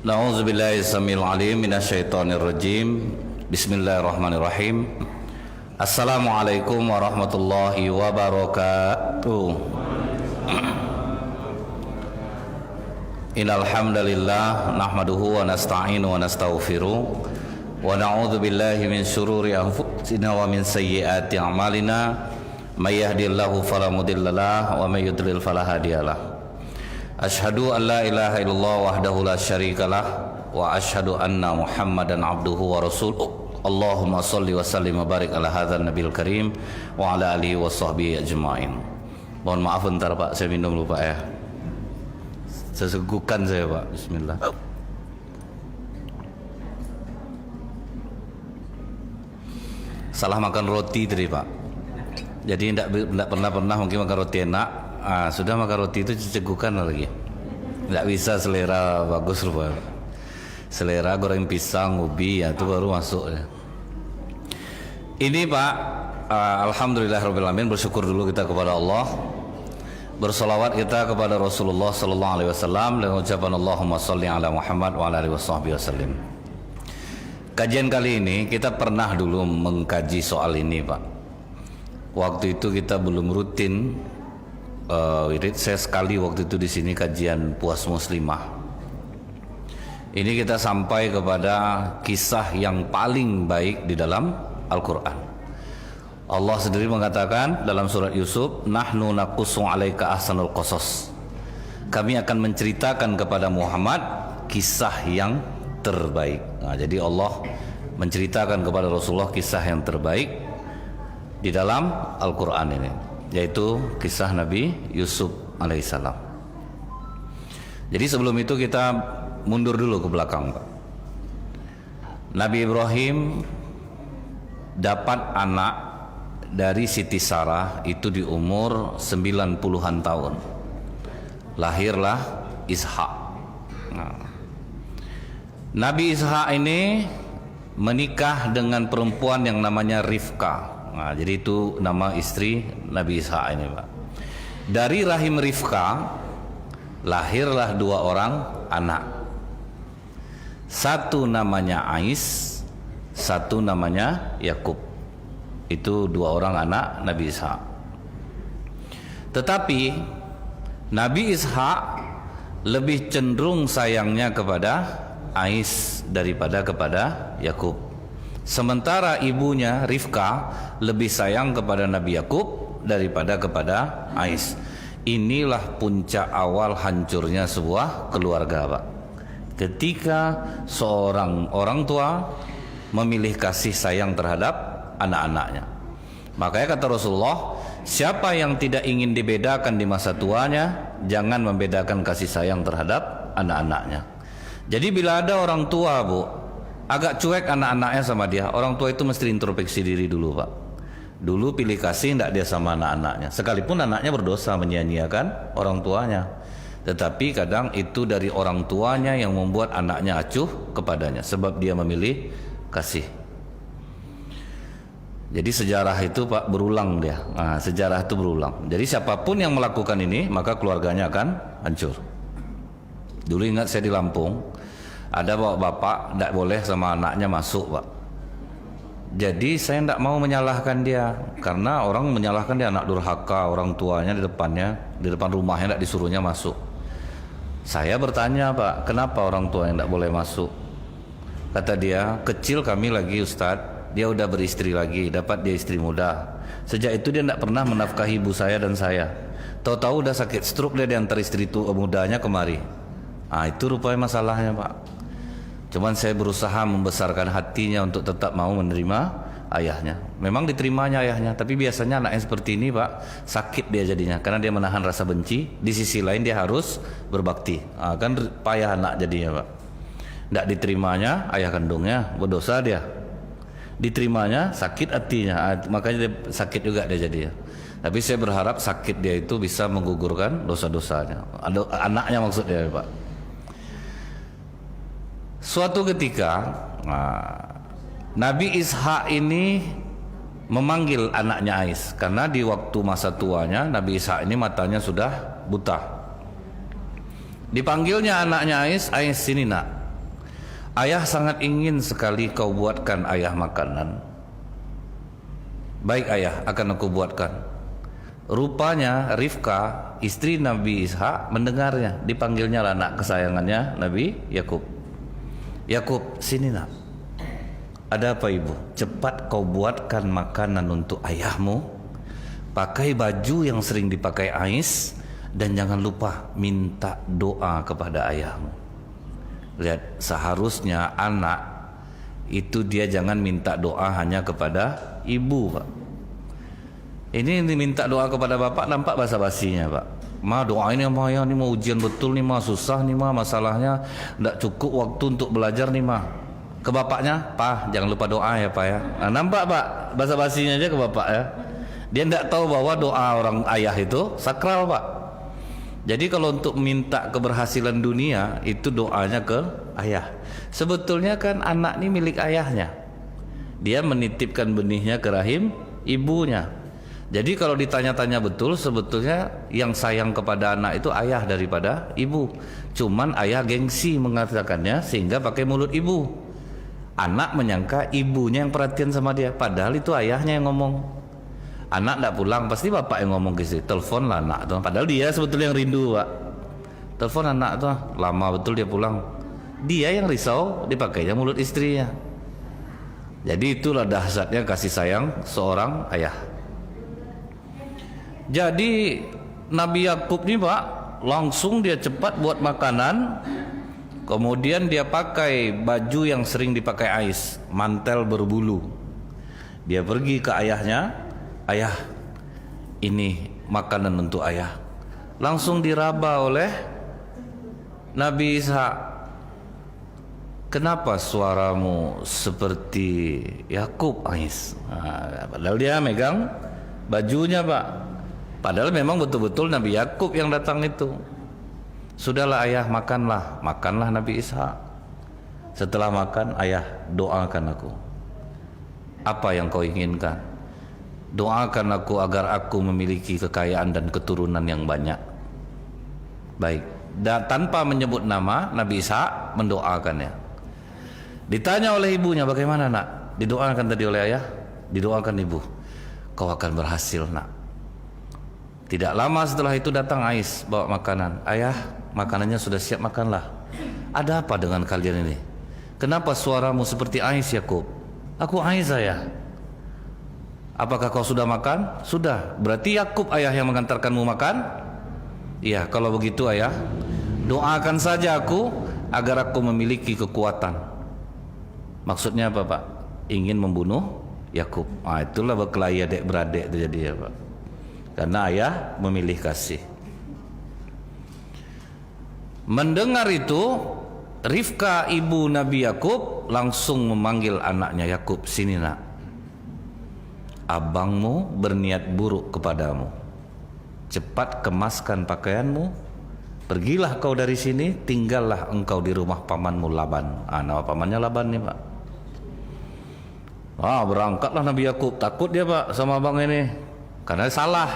Na'udzubillahi samil alim minasyaitonir rajim. Bismillahirrahmanirrahim. Assalamualaikum warahmatullahi wabarakatuh. Innal hamdalillah nahmaduhu wa nasta'inu wa nastaghfiruh wa na'udzu billahi min syururi anfusina wa min sayyiati a'malina. May yahdihillahu fala mudhillalah wa may yudlil fala hadiyalah. Asyhadu an la ilaha illallah wahdahu la syarikalah wa asyhadu anna Muhammadan abduhu wa rasuluh. Allahumma shalli wa sallim wa barik ala hadzal nabiyil karim wa ala alihi wa sahbihi ajmain. Mohon maaf bentar Pak, saya minum dulu Pak ya. Sesegukan saya Pak. Bismillah. Salah makan roti tadi Pak. Jadi tidak pernah mungkin makan roti enak. Sudah makan roti itu cegukan lagi. Tidak bisa selera bagus rupanya. Selera goreng pisang, ubi ya itu baru masuk ya. Ini Pak, alhamdulillahirabbil alamin, bersyukur dulu kita kepada Allah. Bersolawat kita kepada Rasulullah sallallahu alaihi wasallam dan ucapan Allahumma shalli ala Muhammad wa ala alihi wasallam. Kajian kali ini kita pernah dulu mengkaji soal ini Pak. Waktu itu kita belum rutin wirid. Saya sekali waktu itu di sini kajian puas muslimah. Ini kita sampai kepada kisah yang paling baik di dalam Al-Quran. Allah sendiri mengatakan dalam surat Yusuf, nahnu naqussu 'alaika ahsanul qasas. Kami akan menceritakan kepada Muhammad kisah yang terbaik. Jadi Allah menceritakan kepada Rasulullah kisah yang terbaik di dalam Al-Quran ini, yaitu kisah Nabi Yusuf alaihissalam. Jadi sebelum itu kita mundur dulu ke belakang Pak. Nabi Ibrahim dapat anak dari Siti Sarah itu di umur 90-an tahun. Lahirlah Ishak. Nabi Ishak ini menikah dengan perempuan yang namanya Rifka. Jadi itu nama istri Nabi Ishak ini Pak. Dari rahim Rifka lahirlah dua orang anak. Satu namanya Ais, satu namanya Yakub. Itu dua orang anak Nabi Ishak. Tetapi Nabi Ishak lebih cenderung sayangnya kepada Ais daripada kepada Yakub. Sementara ibunya Rifka lebih sayang kepada Nabi Yakub daripada kepada Ais. Inilah puncak awal hancurnya sebuah keluarga Pak. Ketika seorang orang tua memilih kasih sayang terhadap anak-anaknya. Makanya kata Rasulullah, siapa yang tidak ingin dibedakan di masa tuanya, jangan membedakan kasih sayang terhadap anak-anaknya. Jadi bila ada orang tua Bu agak cuek anak-anaknya sama dia, orang tua itu mesti introspeksi diri dulu Pak. Dulu pilih kasih tidak dia sama anak-anaknya, sekalipun anaknya berdosa menyia-nyiakan orang tuanya. Tetapi kadang itu dari orang tuanya yang membuat anaknya acuh kepadanya, sebab dia memilih kasih. Jadi sejarah itu Pak berulang dia. Sejarah itu berulang. Jadi siapapun yang melakukan ini maka keluarganya akan hancur. Dulu ingat saya di Lampung, ada bapak tidak boleh sama anaknya masuk Pak. Jadi saya tidak mau menyalahkan dia, karena orang menyalahkan dia anak durhaka, orang tuanya di depannya, di depan rumahnya tidak disuruhnya masuk. Saya bertanya Pak, kenapa orang tua yang tidak boleh masuk? Kata dia, kecil kami lagi Ustadz, dia udah beristri lagi, dapat dia istri muda. Sejak itu dia tidak pernah menafkahi ibu saya dan saya. Tahu-tahu udah sakit stroke dia diantar istri itu mudanya kemari. Itu rupanya masalahnya Pak. Cuman saya berusaha membesarkan hatinya untuk tetap mau menerima ayahnya. Memang diterimanya ayahnya, tapi biasanya anaknya seperti ini Pak, sakit dia jadinya karena dia menahan rasa benci. Di sisi lain dia harus berbakti. Kan payah anak jadinya Pak. Tidak diterimanya ayah kandungnya, berdosa dia. Diterimanya sakit hatinya, makanya dia sakit juga dia jadinya. Tapi saya berharap sakit dia itu bisa menggugurkan dosa-dosanya. Anaknya maksudnya Pak. Suatu ketika Nabi Ishak ini memanggil anaknya Ais, karena di waktu masa tuanya Nabi Ishak ini matanya sudah buta. Dipanggilnya anaknya Ais, Ais sini nak. Ayah sangat ingin sekali kau buatkan ayah makanan. Baik ayah, akan aku buatkan. Rupanya Rifka, istri Nabi Ishak, mendengarnya. Dipanggilnya lah anak kesayangannya Nabi Yakub. Yakub, sini nak. Ada apa ibu? Cepat kau buatkan makanan untuk ayahmu. Pakai baju yang sering dipakai Ais. Dan jangan lupa minta doa kepada ayahmu. Lihat, seharusnya anak itu dia jangan minta doa hanya kepada ibu, Pak. Ini minta doa kepada bapak nampak basa-basinya, Pak. Ma, doain ya ma, ya, ini mau ujian betul nih ma, susah nih ma, masalahnya tidak cukup waktu untuk belajar nih ma. Ke bapaknya, Pak, jangan lupa doa ya Pak ya. Nah, nampak Pak, basa-basinya aja ke bapak ya. Dia tidak tahu bahwa doa orang ayah itu sakral, Pak. Jadi kalau untuk minta keberhasilan dunia itu doanya ke ayah. Sebetulnya kan anak ini milik ayahnya. Dia menitipkan benihnya ke rahim ibunya. Jadi kalau ditanya-tanya betul, sebetulnya yang sayang kepada anak itu ayah daripada ibu. Cuman ayah gengsi mengatakannya sehingga pakai mulut ibu. Anak menyangka ibunya yang perhatian sama dia, padahal itu ayahnya yang ngomong. Anak tidak pulang, pasti bapak yang ngomong ke istri, telepon lah anak tuh. Padahal dia sebetulnya yang rindu, Pak. Telepon anak tuh, lama betul dia pulang. Dia yang risau, dipakainya mulut istrinya. Jadi itulah dahsyatnya kasih sayang seorang ayah. Jadi Nabi Yakub nih Pak, langsung dia cepat buat makanan. Kemudian dia pakai baju yang sering dipakai Ais, mantel berbulu. Dia pergi ke ayahnya. Ayah, ini makanan untuk ayah. Langsung diraba oleh Nabi Ishak. Kenapa suaramu seperti Yakub, Ais? Nah, padahal dia megang bajunya Pak. Padahal memang betul-betul Nabi Yakub yang datang itu. Sudahlah ayah, makanlah. Makanlah Nabi Ishak. Setelah makan, ayah doakan aku. Apa yang kau inginkan? Doakan aku agar aku memiliki kekayaan dan keturunan yang banyak. Baik. Dan tanpa menyebut nama, Nabi Ishak mendoakannya. Ditanya oleh ibunya, bagaimana nak? Didoakan tadi oleh ayah? Didoakan ibu. Kau akan berhasil nak. Tidak lama setelah itu datang Ais bawa makanan. Ayah, makanannya sudah siap, makanlah. Ada apa dengan kalian ini? Kenapa suaramu seperti Ais Yakub? Aku Ais ayah. Apakah kau sudah makan? Sudah. Berarti Yakub ayah yang mengantarkanmu makan? Iya, kalau begitu ayah, doakan saja aku agar aku memiliki kekuatan. Maksudnya apa Pak? Ingin membunuh Yakub. Ah, itulah berkelahi adik beradik itu jadi ya Pak. Karena ayah memilih kasih. Mendengar itu, Rifka ibu Nabi Yakub langsung memanggil anaknya Yakub, sini nak. Abangmu berniat buruk kepadamu. Cepat kemaskan pakaianmu. Pergilah kau dari sini, tinggallah engkau di rumah pamanmu Laban. Nama pamannya Laban nih Pak. Berangkatlah Nabi Yakub. Takut dia Pak sama abang ini, karena salah.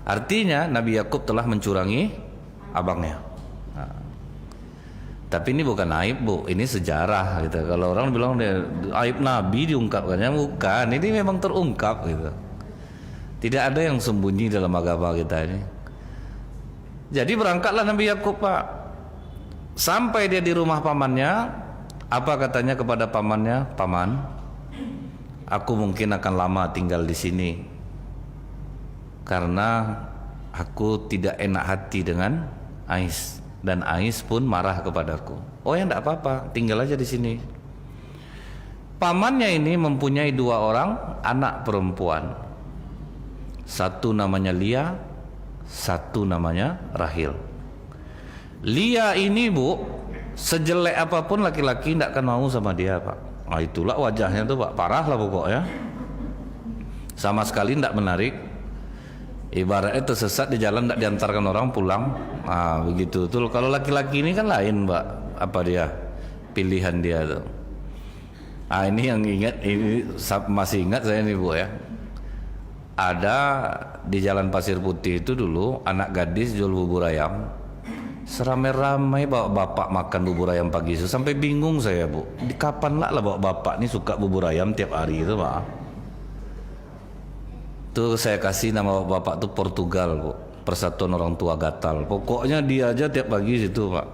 Artinya Nabi Yakub telah mencurangi abangnya. Tapi ini bukan aib Bu, ini sejarah gitu. Kalau orang bilang aib Nabi diungkapkannya, bukan. Ini memang terungkap gitu. Tidak ada yang sembunyi dalam agama kita ini. Jadi berangkatlah Nabi Yakub Pak. Sampai dia di rumah pamannya, apa katanya kepada pamannya? Paman, aku mungkin akan lama tinggal di sini karena aku tidak enak hati dengan Ais. Dan Ais pun marah kepadaku. Oh ya tidak apa-apa, tinggal aja di sini. Pamannya ini mempunyai 2 orang anak perempuan. Satu namanya Lia, satu namanya Rahil. Lia ini Bu, sejelek apapun laki-laki tidak akan mau sama dia Pak. Nah, itulah wajahnya tuh Pak, parah lah pokoknya. Sama sekali tidak menarik. Ibaratnya tersesat di jalan, tidak diantarkan orang pulang. Begitu tuh. Kalau laki-laki ini kan lain Mbak, apa dia pilihan dia tuh. Ini yang ingat, ini masih ingat saya nih Bu ya. Ada di Jalan Pasir Putih itu dulu anak gadis jual bubur ayam. Seramai-ramai bawa bapak makan bubur ayam pagi itu. Sampai bingung saya, Bu. Di kapan lah bawa bapak nih suka bubur ayam tiap hari itu, Pak. Tuh saya kasih nama bapak tuh Portugal, Bu. Persatuan Orang Tua Gatal. Pokoknya dia aja tiap pagi situ, Pak.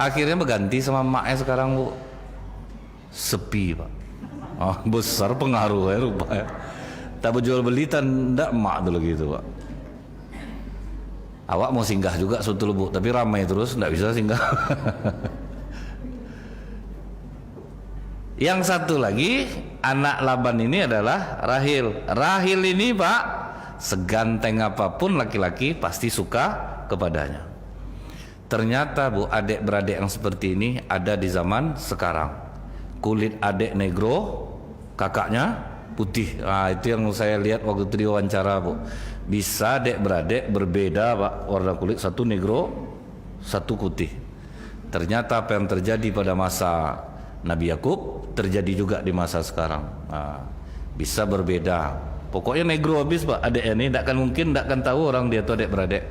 Akhirnya berganti sama maknya sekarang, Bu. Sepi, Pak. Oh, besar pengaruh ya rupanya. Tak berjual beli tanda emak dulu gitu, Pak. Awak mau singgah juga sebetulnya, Bu, tapi ramai terus, nggak bisa singgah. Yang satu lagi anak Laban ini adalah Rahil. Rahil ini, Pak, seganteng apapun laki-laki pasti suka kepadanya. Ternyata, Bu, adik-beradik yang seperti ini ada di zaman sekarang. Kulit adik negro, kakaknya putih. Nah, itu yang saya lihat waktu itu diwawancara, Bu. Bisa adik-beradik berbeda, Pak, warna kulit, satu negro, satu putih. Ternyata apa yang terjadi pada masa Nabi Yakub terjadi juga di masa sekarang. Nah, bisa berbeda. Pokoknya negro habis, Pak, adiknya ini. Tidak akan mungkin, tidak akan tahu orang dia itu adik-beradik.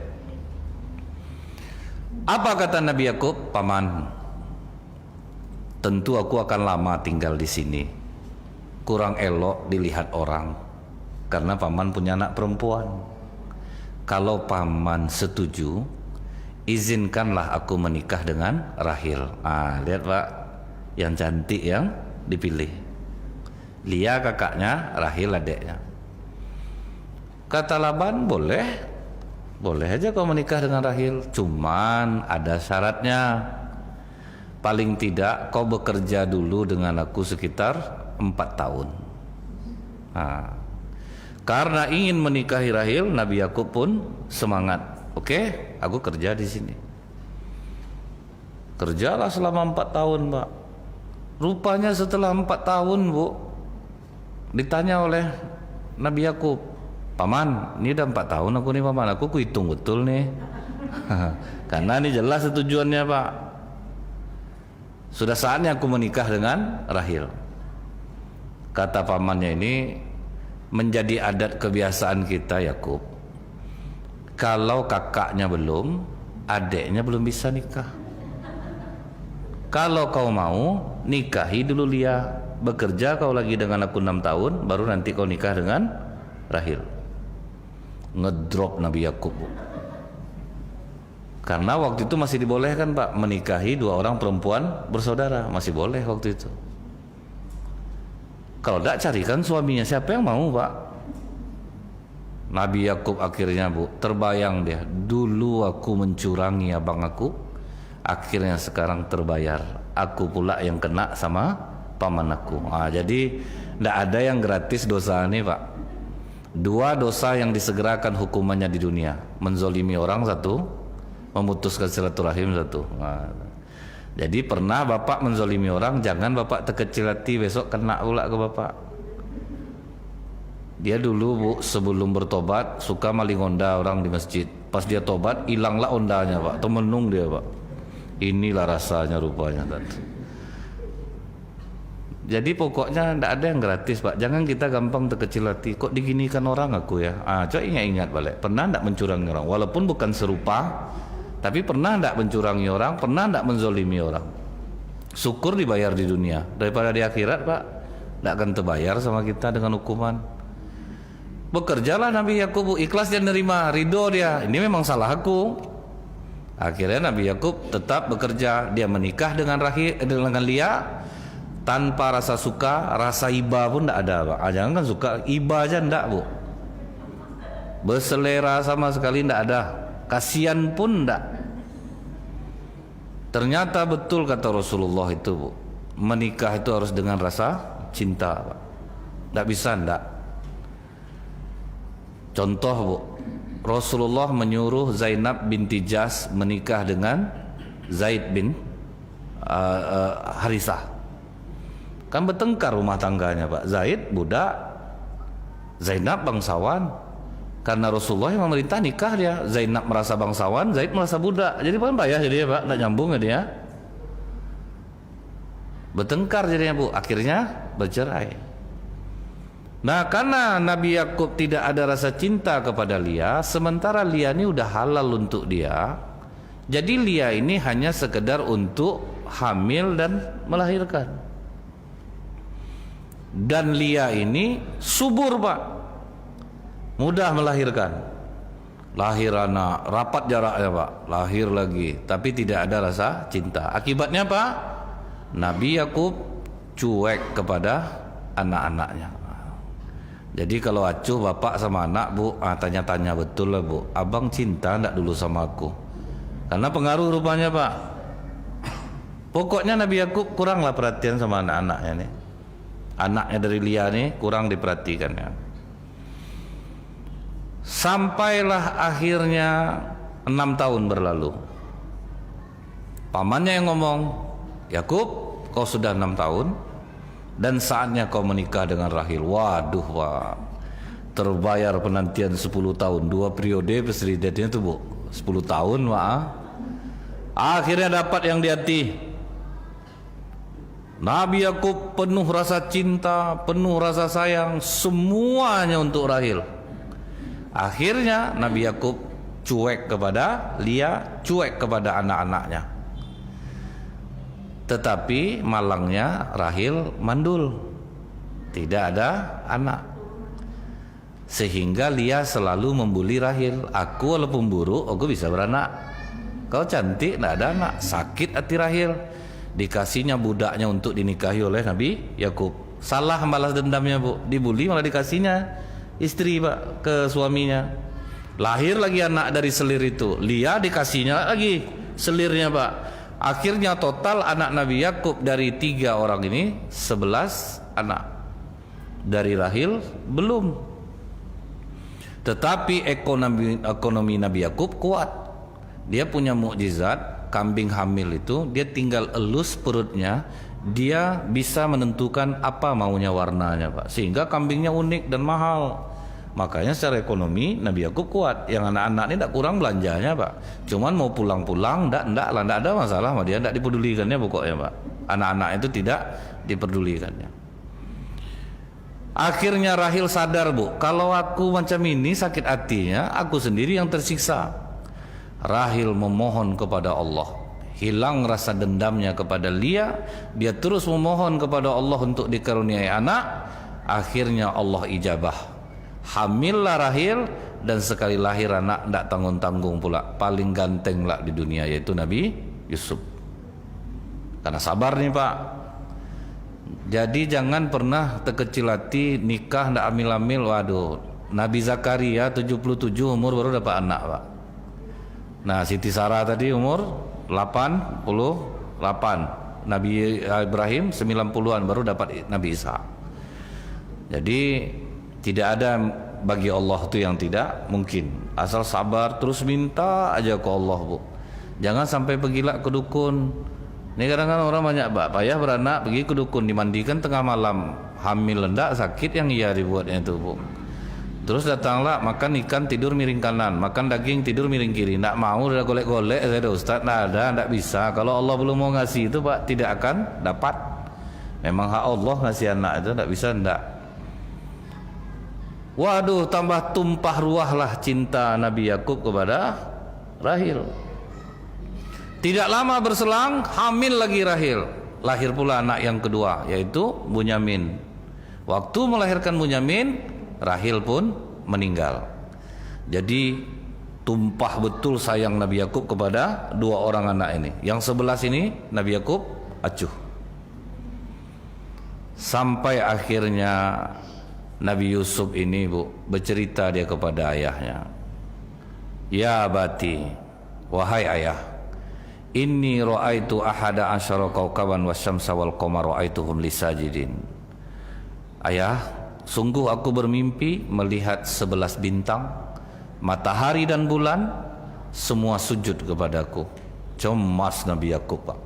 Apa kata Nabi Yakub? Paman, tentu aku akan lama tinggal di sini. Kurang elok dilihat orang. Karena paman punya anak perempuan. Kalau paman setuju, izinkanlah aku menikah dengan Rahil. Ah, lihat, Pak, yang cantik yang dipilih. Lia kakaknya, Rahil adiknya. Kata Laban, boleh. Boleh aja kau menikah dengan Rahil. Cuman ada syaratnya. Paling tidak kau bekerja dulu dengan aku sekitar 4 tahun. Nah, karena ingin menikahi Rahil, Nabi Yakub pun semangat. Oke, aku kerja di sini. Kerjalah selama 4 tahun, Pak. Rupanya setelah 4 tahun, Bu, ditanya oleh Nabi Yakub, Paman, ini udah 4 tahun aku nih, Paman. Aku hitung betul nih. Karena ini jelas tujuannya, Pak. Sudah saatnya aku menikah dengan Rahil. Kata pamannya ini, menjadi adat kebiasaan kita, Yakub. Kalau kakaknya belum, adiknya belum bisa nikah. Kalau kau mau, nikahi dulu Lia. Bekerja kau lagi dengan aku 6 tahun, baru nanti kau nikah dengan Rahil. Ngedrop Nabi Yakub, Bu. Karena waktu itu masih dibolehkan, Pak, menikahi 2 orang perempuan bersaudara. Masih boleh waktu itu. Kalau tidak, carikan suaminya. Siapa yang mau, Pak? Nabi Yakub akhirnya, Bu, terbayang dia. Dulu aku mencurangi abang aku, akhirnya sekarang terbayar. Aku pula yang kena sama paman aku. Nah, jadi tidak ada yang gratis dosa ini, Pak. 2 dosa yang disegerakan hukumannya di dunia. Menzolimi orang 1, memutuskan silaturahim 1. Nah, jadi pernah bapak menzolimi orang, jangan bapak terkecil hati, besok kena pula ke bapak. Dia dulu, Bu, sebelum bertobat suka maling onda orang di masjid. Pas dia tobat, hilanglah ondanya, Pak. Temenung dia, Pak. Inilah rasanya rupanya. Jadi pokoknya tidak ada yang gratis, Pak. Jangan kita gampang terkecil hati. Kok diginikan orang aku ya? Coba ingat-ingat balik. Pernah tidak mencurangi orang? Walaupun bukan serupa, tapi pernah tidak mencurangi orang, pernah tidak menzolimi orang. Syukur dibayar di dunia. Daripada di akhirat, Pak, tidak akan terbayar sama kita dengan hukuman. Bekerjalah Nabi Yakub, ikhlas dia nerima, ridho dia. Ini memang salah aku. Akhirnya Nabi Yakub tetap bekerja. Dia menikah dengan Lia tanpa rasa suka, rasa iba pun tidak ada, Pak. Jangan kan suka, iba aja tidak, Bu. Berselera sama sekali tidak ada. Kasihan pun tidak. Ternyata betul kata Rasulullah itu, Bu. Menikah itu harus dengan rasa cinta, Pak. Tidak bisa tidak. Contoh, Bu, Rasulullah menyuruh Zainab binti Jahsh menikah dengan Zaid bin Harisah. Kan bertengkar rumah tangganya, Pak. Zaid budak, Zainab bangsawan. Karena Rasulullah yang memerintah nikah dia. Zainab merasa bangsawan, Zaid merasa budak. Jadi kan payah jadinya, Pak. Tidak nyambung ya dia. Bertengkar jadinya, Bu. Akhirnya bercerai. Nah, karena Nabi Yakub tidak ada rasa cinta kepada Lia, sementara Lia ini udah halal untuk dia, Jadi Lia ini hanya sekedar untuk hamil dan melahirkan. Dan Lia ini subur Pak, mudah melahirkan. Lahir anak, rapat jaraknya Pak, lahir lagi, tapi tidak ada rasa cinta. Akibatnya Pak, Nabi Yakub cuek kepada anak-anaknya. Jadi kalau acuh bapak sama anak Bu, tanya-tanya betul lah Bu, abang cinta enggak dulu sama aku? Karena pengaruh rupanya Pak. Pokoknya Nabi Yakub kuranglah perhatian sama anak-anaknya nih. Anaknya dari Lia nih kurang diperhatikan ya. Sampailah akhirnya 6 tahun berlalu. Pamannya yang ngomong, Yakub, kau sudah 6 tahun dan saatnya kau menikah dengan Rahil. Waduh Pak, terbayar penantian 10 tahun, 2 periode persediaannya itu Bu, 10 tahun Pak. Akhirnya dapat yang di hati. Nabi Yakub penuh rasa cinta, penuh rasa sayang, semuanya untuk Rahil. Akhirnya Nabi Yakub cuek kepada Lia, cuek kepada anak-anaknya. Tetapi malangnya Rahil mandul, tidak ada anak. Sehingga Lia selalu membuli Rahil, aku walaupun buruk, aku bisa beranak. Kau cantik, tidak ada anak. Sakit hati Rahil, dikasihnya budaknya untuk dinikahi oleh Nabi Yakub. Salah balas dendamnya Bu, dibuli malah dikasihnya istri Pak ke suaminya. Lahir lagi anak dari selir itu, Lia dikasihnya lagi selirnya Pak. Akhirnya total anak Nabi Yakub dari 3 orang ini 11 anak. Dari Rahil belum. Tetapi ekonomi Nabi Yakub kuat. Dia punya mukjizat, kambing hamil itu dia tinggal elus perutnya, dia bisa menentukan apa maunya warnanya Pak, sehingga kambingnya unik dan mahal. Makanya secara ekonomi Nabi Yakub kuat. Yang anak-anak ini tidak kurang belanjanya Pak, cuman mau pulang-pulang tidak ada masalah sama dia, tidak dipedulikannya pokoknya Pak. Anak-anak itu tidak diperdulikannya. Akhirnya Rahil sadar Bu, kalau aku macam ini sakit hatinya, aku sendiri yang tersiksa. Rahil memohon kepada Allah, hilang rasa dendamnya kepada Lia, dia terus memohon kepada Allah untuk dikaruniai anak. Akhirnya Allah ijabah, hamillah Rahil, dan sekali lahir anak tidak tanggung-tanggung pula, paling ganteng lah di dunia, yaitu Nabi Yusuf. Karena sabar nih Pak. Jadi jangan pernah terkecil hati nikah tidak amil-amil. Waduh, Nabi Zakaria 77 umur baru dapat anak Pak. Nah Siti Sarah tadi umur 88, Nabi Ibrahim 90-an baru dapat Nabi Isa. Jadi tidak ada bagi Allah itu yang tidak mungkin, asal sabar terus minta aja ke Allah Bu. Jangan sampai pergilah ke dukun. Ini kadang-kadang orang banyak payah beranak pergi ke dukun, dimandikan tengah malam, hamil lendak sakit yang ia dibuatnya itu Bu. Terus datanglah makan ikan tidur miring kanan, makan daging tidur miring kiri. Tidak mau, udah golek-golek saya ada Ustaz, tidak bisa. Kalau Allah belum mau ngasih itu Pak, tidak akan dapat. Memang hak Allah ngasih anak itu, tidak bisa tidak. Waduh, tambah tumpah ruahlah cinta Nabi Yakub kepada Rahil. Tidak lama berselang, hamil lagi Rahil. Lahir pula anak yang kedua, yaitu Bunyamin. Waktu melahirkan Bunyamin, Rahil pun meninggal. Jadi tumpah betul sayang Nabi Yakub kepada 2 orang anak ini. Yang 11 ini Nabi Yakub acuh. Sampai akhirnya Nabi Yusuf ini Bu bercerita dia kepada ayahnya, ya bati, wahai ayah, inni ra'aitu ahada asyara kaukaban wasyamsa wal qamara ra'aituhum lisajidin. Ayah, sungguh aku bermimpi melihat 11 bintang, matahari dan bulan, semua sujud kepadaku. Cemas Nabi Yakub Pak.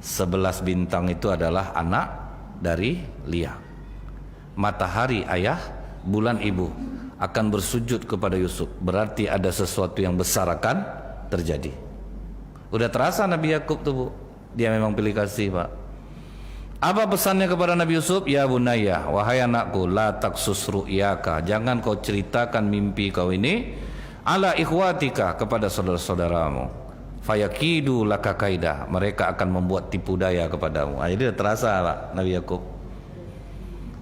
11 bintang itu adalah anak dari Lia. Matahari ayah, bulan ibu akan bersujud kepada Yusuf. Berarti ada sesuatu yang besar akan terjadi. Udah terasa Nabi Yakub tuh Bu, dia memang pilih kasih Pak. Apa pesannya kepada Nabi Yusuf? Ya bunayya, wahai anakku, la taksus ru'yaka, jangan kau ceritakan mimpi kau ini ala ikhwatika, kepada saudara-saudaramu. fayakidu laka kaida, mereka akan membuat tipu daya kepadamu. Jadi terasa Pak Nabi Yakub.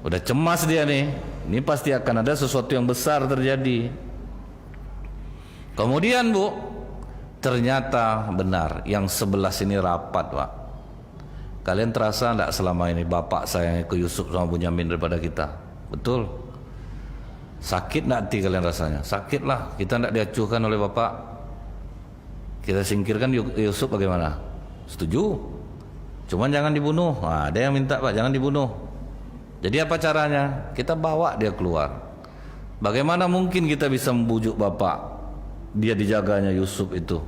Udah cemas dia nih. Ini pasti akan ada sesuatu yang besar terjadi. Kemudian Bu, ternyata benar yang 11 ini rapat Pak. Kalian terasa enggak selama ini bapak saya ke Yusuf sama Bunyamin daripada kita? Betul. Sakit enggak hati kalian rasanya? Sakit lah, kita enggak diacuhkan oleh bapak. Kita singkirkan Yusuf bagaimana? Setuju. Cuman jangan dibunuh. Nah, ada yang minta Pak, jangan dibunuh. Jadi apa caranya? Kita bawa dia keluar. Bagaimana mungkin kita bisa membujuk bapak? Dia dijaganya Yusuf itu.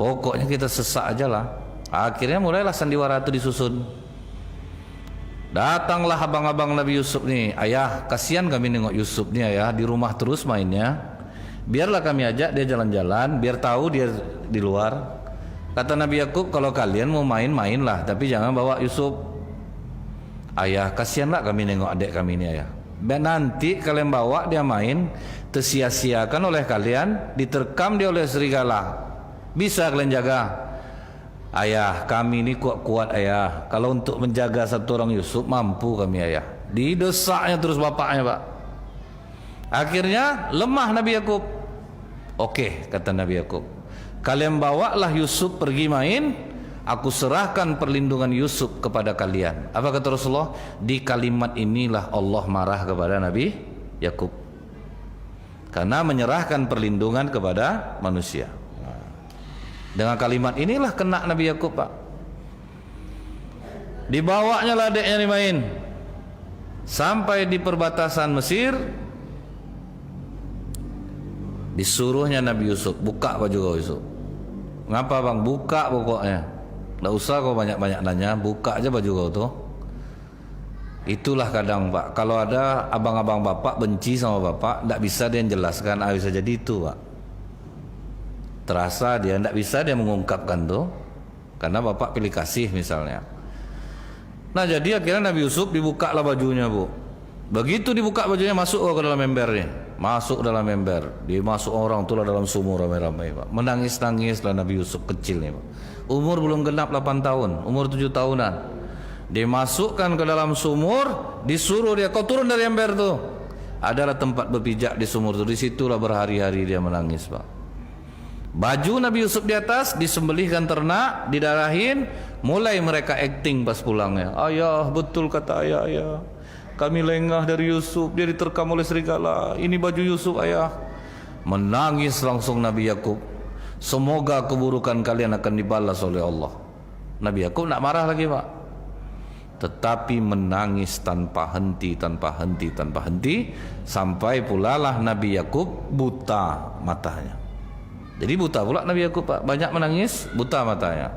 Pokoknya kita sesak aja lah. Akhirnya mulailah sandiwara itu disusun. Datanglah abang-abang Nabi Yusuf nih. Ayah, kasihan kami nengok Yusuf nih ayah, di rumah terus mainnya. Biarlah kami ajak dia jalan-jalan, biar tahu dia di luar. Kata Nabi Yakub, kalau kalian mau main, mainlah, tapi jangan bawa Yusuf. Ayah, kasihanlah kami nengok adik kami ini ayah. Dan nanti kalian bawa dia main, tersia-siakan oleh kalian, diterkam dia oleh serigala. Bisa kalian jaga? Ayah, kami ini kuat-kuat ayah. Kalau untuk menjaga satu orang Yusuf, mampu kami ayah. Didesaknya terus bapaknya Pak. Akhirnya lemah Nabi Yakub. Oke, kata Nabi Yakub, kalian bawalah Yusuf pergi main, aku serahkan perlindungan Yusuf kepada kalian. Apa kata Rasulullah? Di kalimat inilah Allah marah kepada Nabi Yakub, karena menyerahkan perlindungan kepada manusia. Dengan kalimat inilah kena Nabi Yakub Pak. Dibawanya lah adiknya ini main sampai di perbatasan Mesir. Disuruhnya Nabi Yusuf, buka baju kau Yusuf. Ngapa bang? Buka pokoknya. Nggak usah kau banyak-banyak nanya, buka aja baju kau tuh. Itulah kadang Pak, kalau ada abang-abang bapak benci sama bapak, nggak bisa dia jelaskan, bisa jadi itu Pak. Terasa dia tidak bisa dia mengungkapkan tuh, karena bapak pilih kasih misalnya. Nah jadi akhirnya Nabi Yusuf dibuka lah bajunya Bu. Begitu dibuka bajunya, masuk ke dalam embernya. Masuk dalam ember, dimasuk orang tuh lah dalam sumur ramai-ramai Pak. Menangis-nangis lah Nabi Yusuf kecil nih Pak. Umur belum genap 8 tahun, umur 7 tahunan. Dimasukkan ke dalam sumur, disuruh dia, kau turun dari ember tuh. Adalah tempat berpijak di sumur tuh. Disitulah berhari-hari dia menangis Pak. Baju Nabi Yusuf di atas, disembelihkan ternak, didarahin, mulai mereka acting pas pulangnya. Ayah, betul kata ayah, kami lengah dari Yusuf, dia diterkam oleh serigala. Ini baju Yusuf ayah. Menangis langsung Nabi Yakub. Semoga keburukan kalian akan dibalas oleh Allah. Nabi Yakub nak marah lagi Pak, tetapi menangis tanpa henti, sampai pula lah Nabi Yakub buta matanya. Jadi buta pula Nabi Yakub Pak, banyak menangis, buta matanya.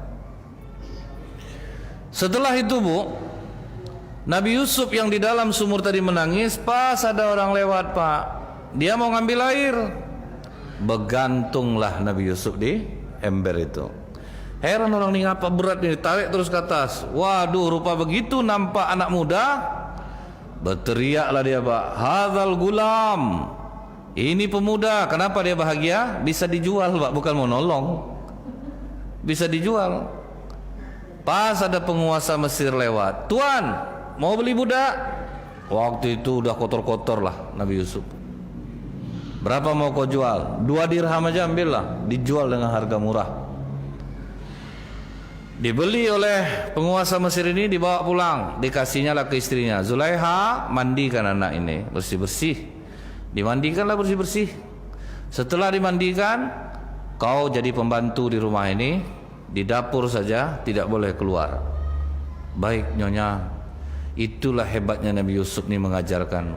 Setelah itu Bu, Nabi Yusuf yang di dalam sumur tadi menangis, pas ada orang lewat Pak, dia mau ngambil air, begantunglah Nabi Yusuf di ember itu. Heran orang ini, ngapa berat ini, tarik terus ke atas. Waduh, rupa begitu nampak anak muda, berteriaklah dia Pak, hadzal gulam, ini pemuda. Kenapa dia bahagia? Bisa dijual Pak, bukan mau nolong, bisa dijual. Pas ada penguasa Mesir lewat, tuan mau beli budak. Waktu itu udah kotor-kotor lah Nabi Yusuf. Berapa mau kau jual? 2 dirham aja ambillah. Dijual dengan harga murah. Dibeli oleh penguasa Mesir ini, dibawa pulang, dikasihnya lah ke istrinya. Zulaiha, mandikan anak ini bersih-bersih. Dimandikanlah bersih-bersih. Setelah dimandikan, kau jadi pembantu di rumah ini, di dapur saja, tidak boleh keluar. Baik nyonya. Itulah hebatnya Nabi Yusuf ini mengajarkan,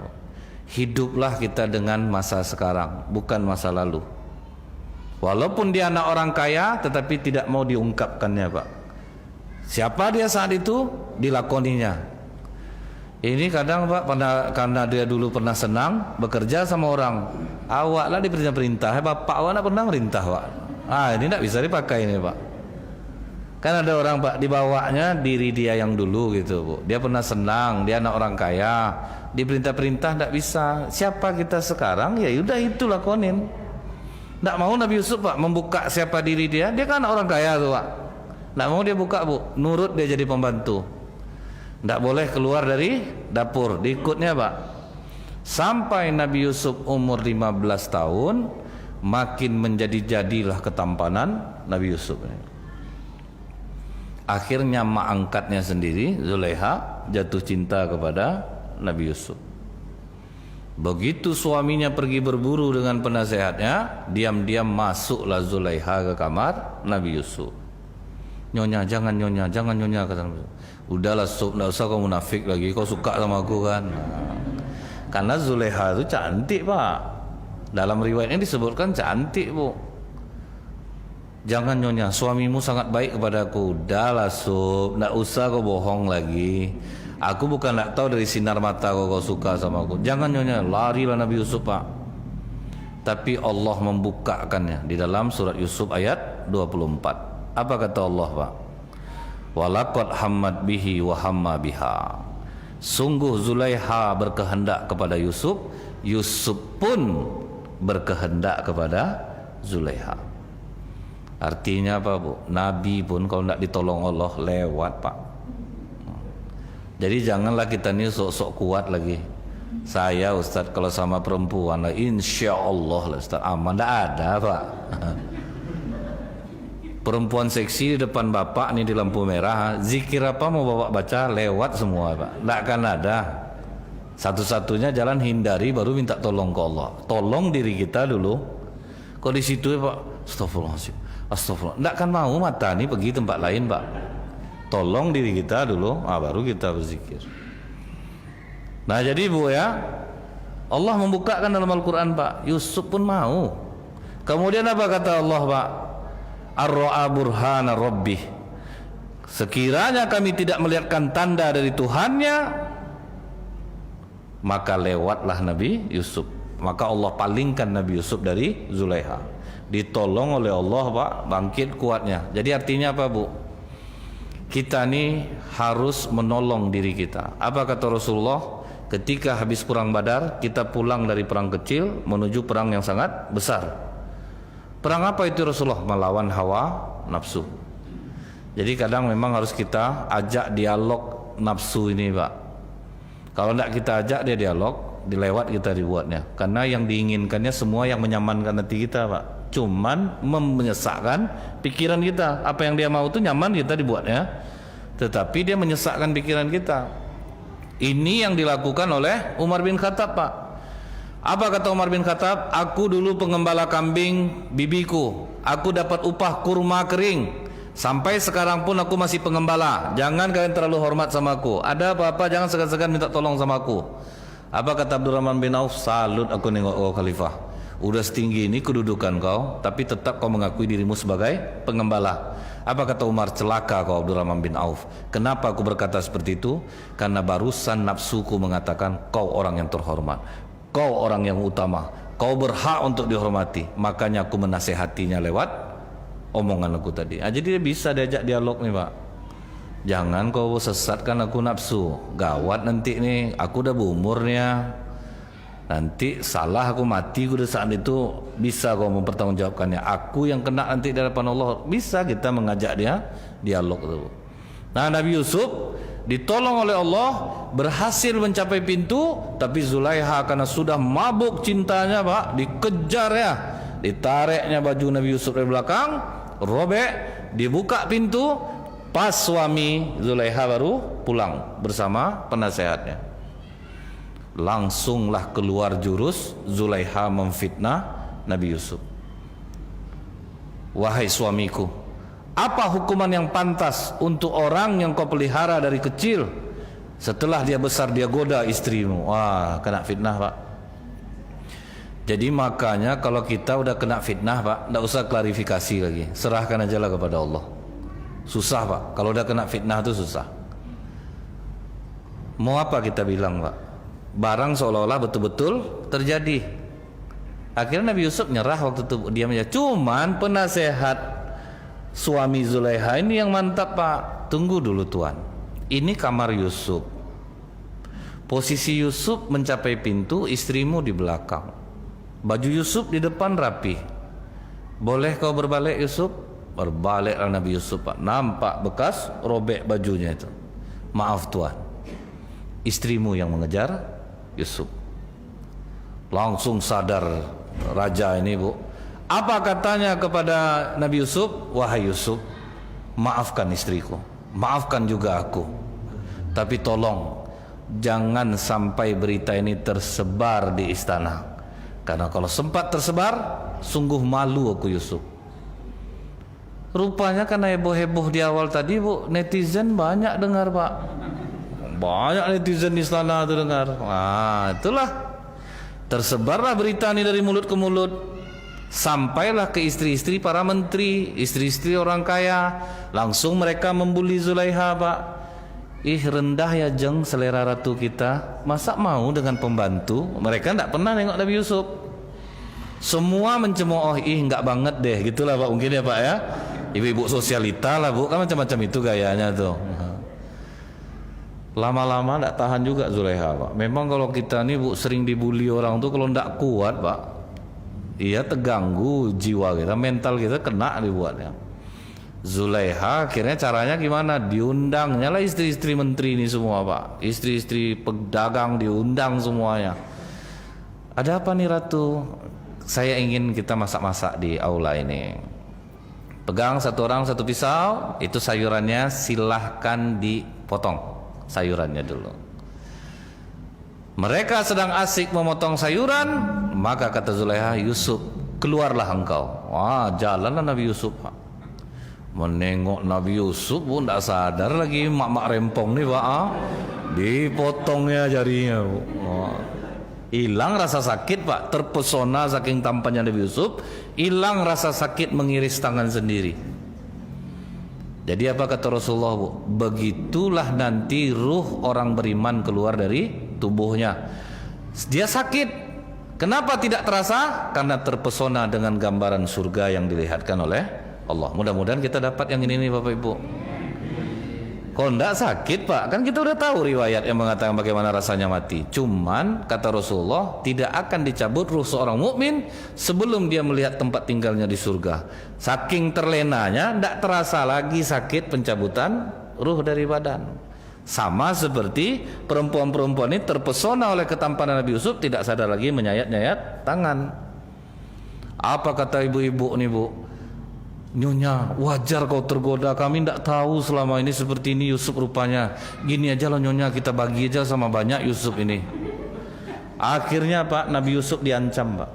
hiduplah kita dengan masa sekarang, bukan masa lalu. Walaupun dia anak orang kaya, tetapi tidak mau diungkapkannya Pak. Siapa dia saat itu, dilakoninya. Ini kadang Pak, karena dia dulu pernah senang bekerja sama orang, awaklah diberi perintah, bapak awak nak pernah merintah Pak. Ini tidak bisa dipakai ini Pak. Kan ada orang Pak, dibawanya diri dia yang dulu gitu Bu. Dia pernah senang, dia anak orang kaya, diperintah-perintah tidak bisa. Siapa kita sekarang, ya udah itu lakonin. Tidak mau Nabi Yusuf Pak membuka siapa diri dia. Dia kan orang kaya tuh Pak. Tidak mau dia buka Bu. Nurut dia jadi pembantu. Tidak boleh keluar dari dapur. Diikutnya Pak. Sampai Nabi Yusuf umur 15 tahun, makin menjadi-jadilah ketampanan Nabi Yusuf. Akhirnya mak angkatnya sendiri, Zulaiha, jatuh cinta kepada Nabi Yusuf. Begitu suaminya pergi berburu dengan penasehatnya, diam-diam masuklah Zulaiha ke kamar Nabi Yusuf. Nyonya, jangan nyonya, kata Nabi Yusuf. Udahlah Yusuf, tidak usah kau munafik lagi, kau suka sama aku kan. Karena Zulaiha itu cantik Pak. Dalam riwayatnya disebutkan cantik Bu. Jangan nyonya, suamimu sangat baik kepadaku. Udahlah Yusuf, tidak usah kau bohong lagi. Aku bukan tak tahu dari sinar mata kau suka sama aku. Jangan nyonya, larilah Nabi Yusuf Pak. Tapi Allah membukakannya di dalam surat Yusuf ayat 24. Apa kata Allah Pak? Walaqad hammat bihi wa hamma biha. Sungguh Zulaiha berkehendak kepada Yusuf, Yusuf pun berkehendak kepada Zulaiha. Artinya apa Bu? Nabi pun kalau tidak ditolong Allah lewat Pak. Jadi janganlah kita ni sok-sok kuat lagi. Saya Ustaz kalau sama perempuan lah, insya Allah lah Ustaz aman. Tidak ada Pak. Perempuan seksi di depan bapak nih di lampu merah, zikir apa mau bapak baca lewat semua Pak. Tidak akan ada. Satu-satunya jalan hindari baru minta tolong ke Allah. Tolong diri kita dulu. Kok di situ ya Pak? Astagfirullahaladzim. Astagfirullah. Tidak akan mau mata nih pergi tempat lain Pak. Tolong diri kita dulu, baru kita berzikir. Nah jadi Bu ya, Allah membukakan dalam Al-Quran Pak. Yusuf pun mau. Kemudian apa kata Allah Pak? Ar-ra'a burhana rabbih. Sekiranya kami tidak melihatkan tanda dari Tuhannya, maka lewatlah Nabi Yusuf. Maka Allah palingkan Nabi Yusuf dari Zulaiha. Ditolong oleh Allah Pak, bangkit kuatnya. Jadi artinya apa Bu? Kita ini harus menolong diri kita. Apa kata Rasulullah? Ketika habis perang Badar, kita pulang dari perang kecil menuju perang yang sangat besar. Perang apa itu Rasulullah? Melawan hawa nafsu. Jadi kadang memang harus kita ajak dialog nafsu ini Pak. Kalau tidak kita ajak dia dialog, dilewat kita dibuatnya. Karena yang diinginkannya semua yang menyamankan hati kita Pak. Cuman menyesakkan pikiran kita. Apa yang dia mau itu nyaman kita dibuatnya. Tetapi dia menyesakkan pikiran kita. Ini yang dilakukan oleh Umar bin Khattab Pak. Apa kata Umar bin Khattab? Aku dulu pengembala kambing bibiku. Aku dapat upah kurma kering. Sampai sekarang pun aku masih pengembala. Jangan kalian terlalu hormat sama aku. Ada apa-apa jangan segan-segan minta tolong sama aku. Apa kata Abdurrahman bin Auf? Salut aku nengok kau khalifah. Udah setinggi ini kedudukan kau, tapi tetap kau mengakui dirimu sebagai pengembala. Apa kata Umar? Celaka kau Abdurrahman bin Auf. Kenapa aku berkata seperti itu? Karena barusan nafsuku mengatakan kau orang yang terhormat, kau orang yang utama, kau berhak untuk dihormati. Makanya aku menasehatinya lewat omongan aku tadi. Jadi dia bisa diajak dialog nih Pak. Jangan kau sesatkan aku nafsu. Gawat nanti nih, aku udah berumurnya. Nanti salah aku mati udah saat itu, bisa kau mempertanggungjawabkannya. Aku yang kena nanti di hadapan Allah. Bisa kita mengajak dia dialog itu. Nah Nabi Yusuf ditolong oleh Allah, berhasil mencapai pintu. Tapi Zulaiha karena sudah mabuk cintanya Pak, dikejar ya, ditariknya baju Nabi Yusuf dari belakang, robek, dibuka pintu. Pas suami Zulaiha baru pulang bersama penasehatnya. Langsunglah keluar jurus Zulaiha memfitnah Nabi Yusuf. Wahai suamiku, apa hukuman yang pantas untuk orang yang kau pelihara dari kecil? Setelah dia besar dia goda istrimu. Wah, kena fitnah Pak. Jadi makanya kalau kita udah kena fitnah Pak, tidak usah klarifikasi lagi, serahkan aja lah kepada Allah. Susah Pak, kalau udah kena fitnah itu susah. Mau apa kita bilang Pak? Barang seolah-olah betul-betul terjadi. Akhirnya Nabi Yusuf nyerah waktu itu, diam aja. Cuman penasehat suami Zulaiha ini yang mantap Pak. Tunggu dulu Tuan, ini kamar Yusuf. Posisi Yusuf mencapai pintu, istrimu di belakang. Baju Yusuf di depan rapi. boleh kau berbalik Yusuf? Berbaliklah Nabi Yusuf, Pak. Nampak bekas robek bajunya itu. Maaf Tuan, istrimu yang mengejar Yusuf. Langsung sadar raja ini, Bu. Apa katanya kepada Nabi Yusuf? Wahai Yusuf, maafkan istriku, maafkan juga aku, tapi tolong jangan sampai berita ini tersebar di istana, karena kalau sempat tersebar, sungguh malu aku Yusuf. Rupanya karena heboh-heboh di awal tadi, Bu, netizen banyak dengar, Pak. Banyak netizen di istana itu dengar. Nah, itulah tersebarlah berita ini dari mulut ke mulut, sampailah ke istri-istri para menteri, istri-istri orang kaya. Langsung mereka membuli Zulaiha, Pak. Ih, rendah ya jeng selera ratu kita, masa mau dengan pembantu? Mereka tidak pernah nengok Nabi Yusuf. Semua mencemooh, ih nggak banget deh, gitulah Pak, mungkin ya Pak ya. Ibu-ibu sosialita lah Bu, kan macam-macam itu gayanya tuh. Lama-lama tidak tahan juga Zulaiha, Pak. Memang kalau kita nih Bu sering dibully orang tuh, kalau tidak kuat Pak, iya terganggu jiwa kita, mental kita kena dibuatnya. Zulaiha akhirnya caranya gimana? Diundangnya lah istri-istri menteri ini semua, Pak. Istri-istri pedagang diundang semuanya. Ada apa nih Ratu? Saya ingin kita masak-masak di aula ini. Pegang satu orang satu pisau, itu sayurannya silahkan dipotong sayurannya dulu. Mereka sedang asik memotong sayuran, maka kata Zulaiha, Yusuf, keluarlah engkau. Wah, jalanlah Nabi Yusuf, Pak. Menengok Nabi Yusuf pun tidak sadar lagi, mak-mak rempong nih Pak. Dipotongnya jarinya, Bu. Hilang rasa sakit, Pak. Terpesona saking tampannya Nabi Yusuf, hilang rasa sakit mengiris tangan sendiri. Jadi apa kata Rasulullah, Bu? Begitulah nanti ruh orang beriman keluar dari tubuhnya. Dia sakit. Kenapa tidak terasa? Karena terpesona dengan gambaran surga yang dilihatkan oleh Allah. Mudah-mudahan kita dapat yang ini nih Bapak Ibu. Kalau tidak sakit Pak, kan kita udah tahu riwayat yang mengatakan bagaimana rasanya mati. Cuman kata Rasulullah, tidak akan dicabut ruh seorang mukmin sebelum dia melihat tempat tinggalnya di surga. Saking terlenanya, tidak terasa lagi sakit pencabutan ruh dari badan. Sama seperti perempuan-perempuan ini terpesona oleh ketampanan Nabi Yusuf, tidak sadar lagi menyayat-nyayat tangan. Apa kata ibu-ibu nih Bu? Nyonya, wajar kau tergoda, kami tidak tahu selama ini seperti ini Yusuf rupanya. Gini aja loh Nyonya, kita bagi aja sama banyak Yusuf ini. Akhirnya Pak, Nabi Yusuf diancam Pak.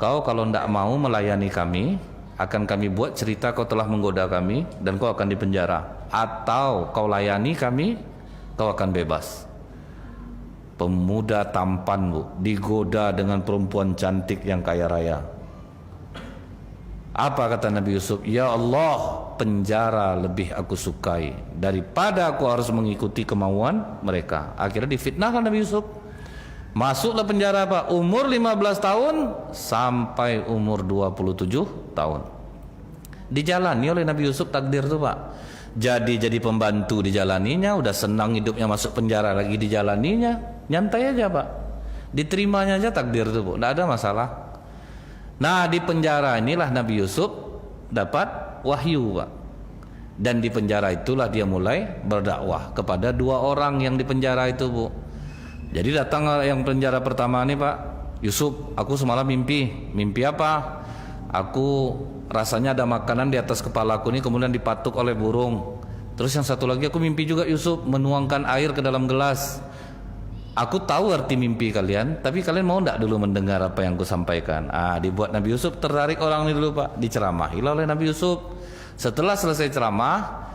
Kau kalau tidak mau melayani kami, akan kami buat cerita kau telah menggoda kami dan kau akan dipenjara. Atau kau layani kami, kau akan bebas. Pemuda tampan Bu, digoda dengan perempuan cantik yang kaya raya. Apa kata Nabi Yusuf? Ya Allah, penjara lebih aku sukai daripada aku harus mengikuti kemauan mereka. Akhirnya difitnahkan Nabi Yusuf. Masuklah penjara Pak, umur 15 tahun sampai umur 27 tahun. Dijalani oleh Nabi Yusuf takdir itu Pak. Jadi pembantu dijalaninya, udah senang hidupnya, masuk penjara lagi dijalaninya. Nyantai aja Pak. Diterimanya aja takdir itu Bu, tidak ada masalah. Nah di penjara inilah Nabi Yusuf dapat wahyu Pak. Dan di penjara itulah dia mulai berdakwah kepada dua orang yang di penjara itu Bu. Jadi datang yang penjara pertama nih Pak, Yusuf, aku semalam mimpi. Mimpi apa? Aku rasanya ada makanan di atas kepalaku nih, kemudian dipatuk oleh burung. Terus yang satu lagi aku mimpi juga Yusuf, menuangkan air ke dalam gelas. Aku tahu arti mimpi kalian, tapi kalian mau tidak dulu mendengar apa yang aku sampaikan? Dibuat Nabi Yusuf tertarik orang ini dulu Pak, diceramahilah oleh Nabi Yusuf. Setelah selesai ceramah,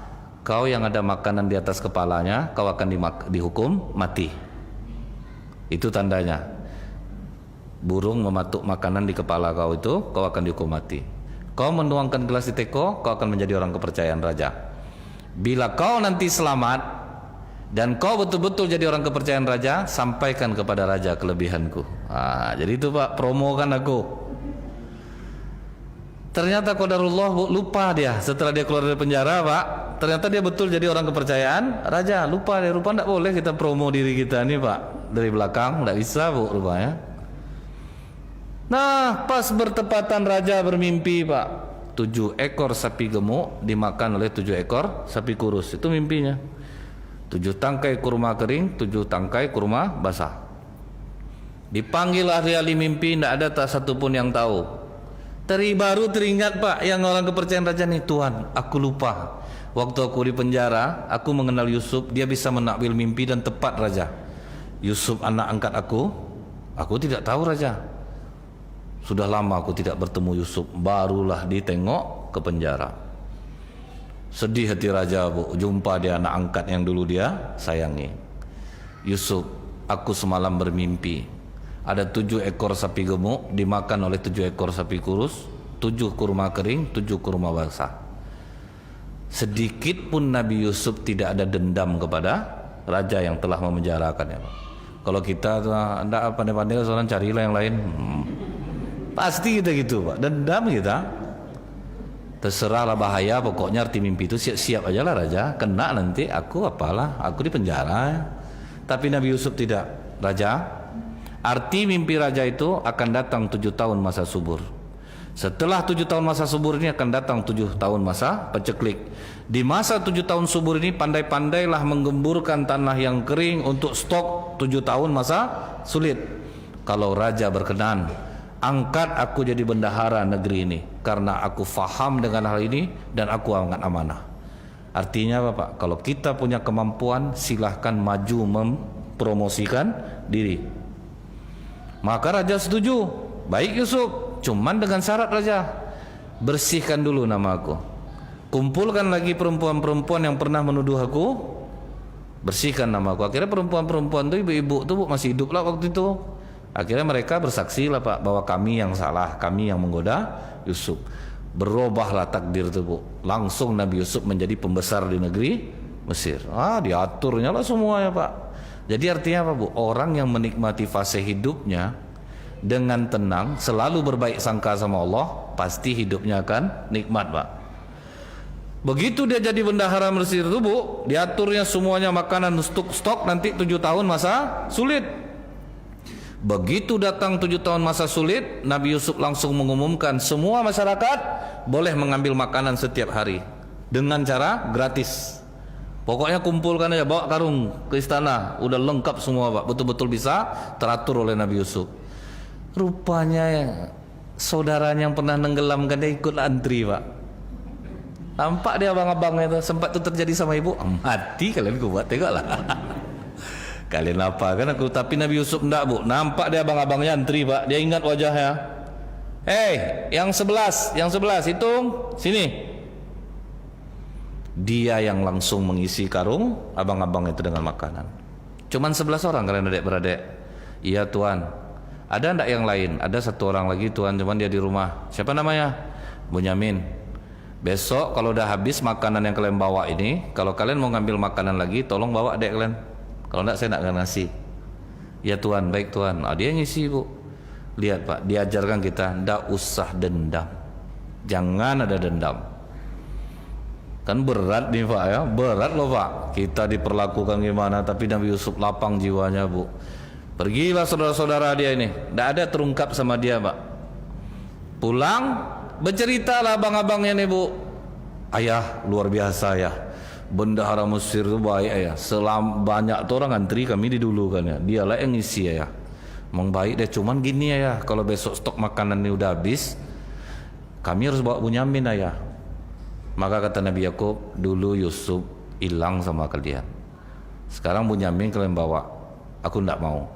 kau yang ada makanan di atas kepalanya, kau akan dihukum mati. Itu tandanya. Burung mematuk makanan di kepala kau itu, kau akan dihukum mati. Kau menuangkan gelas di teko, kau akan menjadi orang kepercayaan raja. Bila kau nanti selamat dan kau betul-betul jadi orang kepercayaan raja, sampaikan kepada raja kelebihanku. Jadi itu Pak, promokan aku. Ternyata qadarullah lupa dia setelah dia keluar dari penjara Pak. Ternyata dia betul jadi orang kepercayaan raja. Lupa dia, rupa tidak boleh kita promo diri kita nih Pak dari belakang, tidak bisa Bu rupanya. Nah, pas bertepatan raja bermimpi, Pak. 7 ekor sapi gemuk dimakan oleh 7 ekor sapi kurus. Itu mimpinya. 7 tangkai kurma kering, 7 tangkai kurma basah. Dipanggil ahli-ahli mimpi, tidak ada tak satu pun yang tahu. Baru teringat, Pak, yang orang kepercayaan raja nih, Tuhan, aku lupa. Waktu aku di penjara, aku mengenal Yusuf, dia bisa menakwil mimpi dan tepat raja. Yusuf anak angkat aku tidak tahu raja. Sudah lama aku tidak bertemu Yusuf, barulah ditengok ke penjara. Sedih hati raja, Bu, jumpa dia anak angkat yang dulu dia sayangi. Yusuf, aku semalam bermimpi. Ada 7 ekor sapi gemuk dimakan oleh 7 ekor sapi kurus, 7 kurma kering, 7 kurma basah. Sedikit pun Nabi Yusuf tidak ada dendam kepada raja yang telah memenjarakannya, Pak. Kalau kita tidak pandai-pandai, seorang carilah yang lain. Pasti kita gitu, Pak. Dendam kita. Terserahlah bahaya, pokoknya arti mimpi itu siap-siap aja lah raja. Kena nanti aku apalah, aku di penjara. Tapi Nabi Yusuf tidak. Raja, arti mimpi raja itu akan datang 7 tahun masa subur. Setelah 7 tahun masa subur ini akan datang 7 tahun masa peceklik. Di masa 7 tahun subur ini pandai-pandailah menggemburkan tanah yang kering untuk stok 7 tahun masa sulit. Kalau raja berkenan, angkat aku jadi bendahara negeri ini, karena aku faham dengan hal ini dan aku sangat amanah. Artinya apa, Pak? Kalau kita punya kemampuan, silahkan maju mempromosikan diri. Maka raja setuju. Baik Yusuf, cuman dengan syarat raja, bersihkan dulu nama aku, kumpulkan lagi perempuan-perempuan yang pernah menuduh aku, bersihkan nama aku. Akhirnya perempuan-perempuan itu, ibu-ibu itu, Bu, masih hidup lah waktu itu. Akhirnya mereka bersaksi lah, Pak, bahwa kami yang salah, kami yang menggoda Yusuf. Berubahlah takdir itu, Bu. Langsung Nabi Yusuf menjadi pembesar di negeri Mesir. Diaturnya lah semuanya, Pak. Jadi artinya apa, Bu? Orang yang menikmati fase hidupnya dengan tenang, selalu berbaik sangka sama Allah, pasti hidupnya akan nikmat, Pak. Begitu dia jadi bendahara Mesir itu, Bu, diaturnya semuanya makanan stok nanti 7 tahun masa sulit. Begitu datang 7 tahun masa sulit, Nabi Yusuf langsung mengumumkan semua masyarakat boleh mengambil makanan setiap hari dengan cara gratis. Pokoknya kumpulkan aja, bawa karung ke istana, udah lengkap semua, Pak. Betul-betul bisa teratur oleh Nabi Yusuf. Rupanya saudaranya yang pernah nenggelamkan dia ikut antri, Pak. Nampak dia abang-abangnya itu, sempat itu terjadi sama ibu. Mati kalian, gue buat tengoklah. Kalian apa kan aku, tapi Nabi Yusuf enggak, Bu. Nampak dia abang-abangnya antri, Pak. Dia ingat wajahnya. Yang 11 hitung sini. Dia yang langsung mengisi karung abang-abang itu dengan makanan. Cuman 11 orang kalian adik-beradik. Iya Tuan. Ada enggak yang lain? Ada 1 orang lagi Tuan, cuman dia di rumah. Siapa namanya? Bunyamin. Besok kalau udah habis makanan yang kalian bawa ini, kalau kalian mau ngambil makanan lagi, tolong bawa adik kalian. Kalau enggak saya enggak akan ngasih. Ya Tuan, baik Tuan. Dia ngisi, Bu. Lihat, Pak, diajarkan kita enggak usah dendam. Jangan ada dendam. Kan berat nih, Pak, ya. Berat loh, Pak. Kita diperlakukan gimana, tapi Nabi Yusuf lapang jiwanya, Bu. Pergilah saudara-saudara dia ini. Enggak ada terungkap sama dia, Pak. Pulang, berceritalah abang-abangnya nih, Bu. Ayah, luar biasa ya. Bendahara Mesir itu baik ya. Banyak tuh orang antri kami didulukan ya. Dialah yang ngisi ya. Memang baik deh, cuman gini ya. Kalau besok stok makanan ini udah habis, kami harus bawa Bunyamin ya. Maka kata Nabi Yakub, dulu Yusuf hilang sama kalian. Sekarang Bunyamin kalian bawa. Aku enggak mau.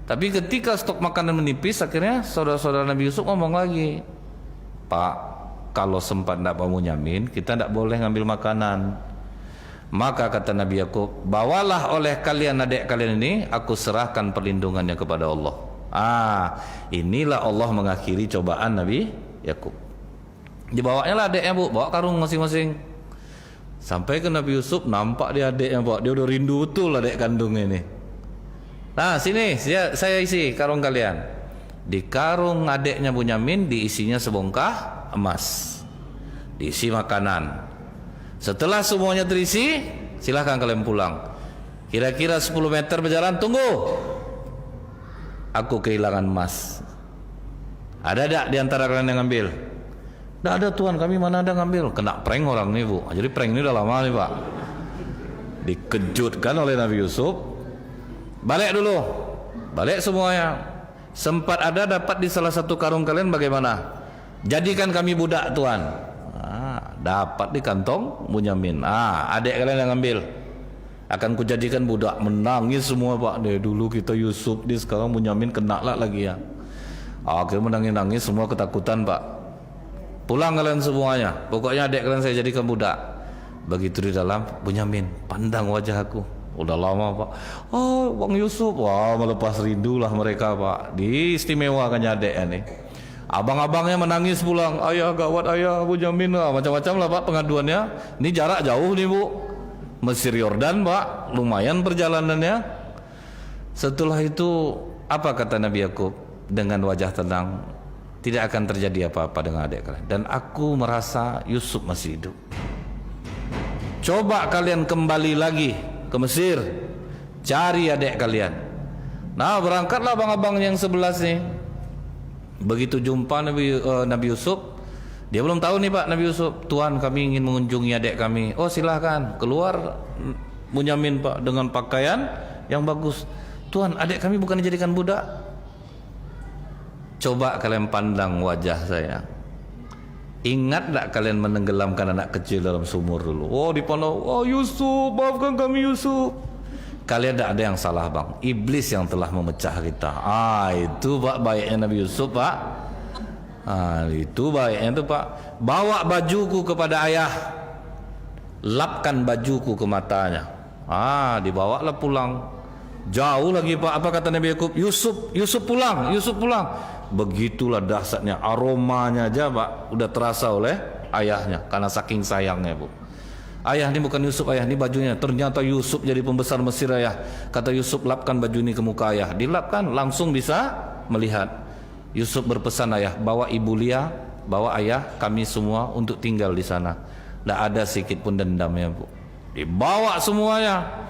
Tapi ketika stok makanan menipis, akhirnya saudara-saudara Nabi Yusuf ngomong lagi, Pak, kalau sempat enggak bawa Bunyamin, kita enggak boleh ngambil makanan. Maka kata Nabi Yakub, bawalah oleh kalian adik kalian ini, aku serahkan perlindungannya kepada Allah. Inilah Allah mengakhiri cobaan Nabi Yakub. Dibawanya lah adiknya, Bu, bawa karung masing-masing. Sampai ke Nabi Yusuf, nampak dia adiknya, Pak. Dia udah rindu betul adik kandungnya ini. Nah, sini saya isi karung kalian. Di karung adiknya Bunyamin diisinya sebongkah emas. Diisi makanan. Setelah semuanya terisi, silahkan kalian pulang. Kira-kira 10 meter berjalan, tunggu. Aku kehilangan emas. Ada tak di antara kalian yang ngambil? Tidak ada tuan, kami mana ada ngambil. Kena prank orang nih bu. Jadi prank ini udah lama nih pak. Dikejutkan oleh Nabi Yusuf. Balik dulu. Balik semuanya. Sempat ada dapat di salah satu karung kalian bagaimana? Jadikan kami budak tuan. Dapat di kantong Bunyamin. Adik kalian yang ngambil. Akan kujadikan budak. Menangis semua pak. Dari dulu kita Yusuf, di sekarang Bunyamin kena lah lagi ya. Akhirnya menangis-nangis semua ketakutan pak. Pulang kalian semuanya. Pokoknya adik kalian saya jadikan budak. Begitu di dalam, Bunyamin pandang wajah aku. Udah lama pak. Oh Bang Yusuf. Wah melepas rindu lah mereka pak. Diistimewakannya adiknya nih. Abang-abangnya menangis pulang. Ayah gawat ayah Bunyamin lah. Macam-macam lah pak pengaduannya. Ini jarak jauh nih bu. Mesir Yordan pak. Lumayan perjalanannya. Setelah itu apa kata Nabi Yakub? Dengan wajah tenang, tidak akan terjadi apa-apa dengan adik kalian. Dan aku merasa Yusuf masih hidup. Coba kalian kembali lagi ke Mesir, cari adik kalian. Nah berangkatlah abang-abang yang 11 nih. Begitu jumpa Nabi Yusuf, dia belum tahu nih pak Nabi Yusuf. Tuan kami ingin mengunjungi adik kami. Oh silahkan keluar Bunyamin pak dengan pakaian yang bagus. Tuan adik kami bukan dijadikan budak. Coba kalian pandang wajah saya. Ingat tak kalian menenggelamkan anak kecil dalam sumur dulu? Oh dipandang, oh Yusuf, maafkan kami Yusuf. Kalian tak ada yang salah bang. Iblis yang telah memecah kita. Itu pak baiknya Nabi Yusuf pak. Itu baiknya itu pak. Bawa bajuku kepada ayah. Lapkan bajuku ke matanya. Dibawalah pulang. Jauh lagi pak. Apa kata Nabi Yakub? Yusuf pulang, Yusuf pulang. Begitulah dahsyatnya, aromanya aja pak udah terasa oleh ayahnya karena saking sayangnya bu. Ayah ini bukan Yusuf ayah, ini bajunya. Ternyata Yusuf jadi pembesar Mesir ayah. Kata Yusuf lapkan baju ini ke muka ayah. Dilapkan langsung bisa melihat. Yusuf berpesan ayah, bawa ibu Lia, bawa ayah kami semua untuk tinggal di sana. Tidak ada sedikit pun dendamnya bu. Dibawa semuanya.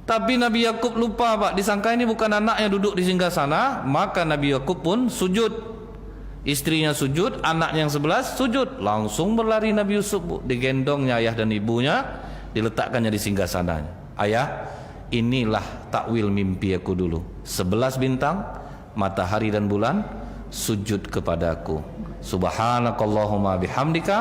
Tapi Nabi Yakub lupa pak, disangka ini bukan anaknya duduk di singgah sana. Maka Nabi Yakub pun sujud. Istrinya sujud, anaknya yang 11 sujud. Langsung berlari Nabi Yusuf bu. Digendongnya ayah dan ibunya, diletakkannya di singgah sananya. Ayah, inilah takwil mimpi aku dulu. 11 bintang, matahari dan bulan sujud kepadaku. Subhanakallahumma bihamdika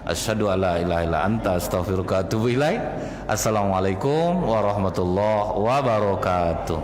asyhadu alla ilaha illa anta astaghfiruka wa atubu ilaik. Assalamualaikum warahmatullahi wabarakatuh.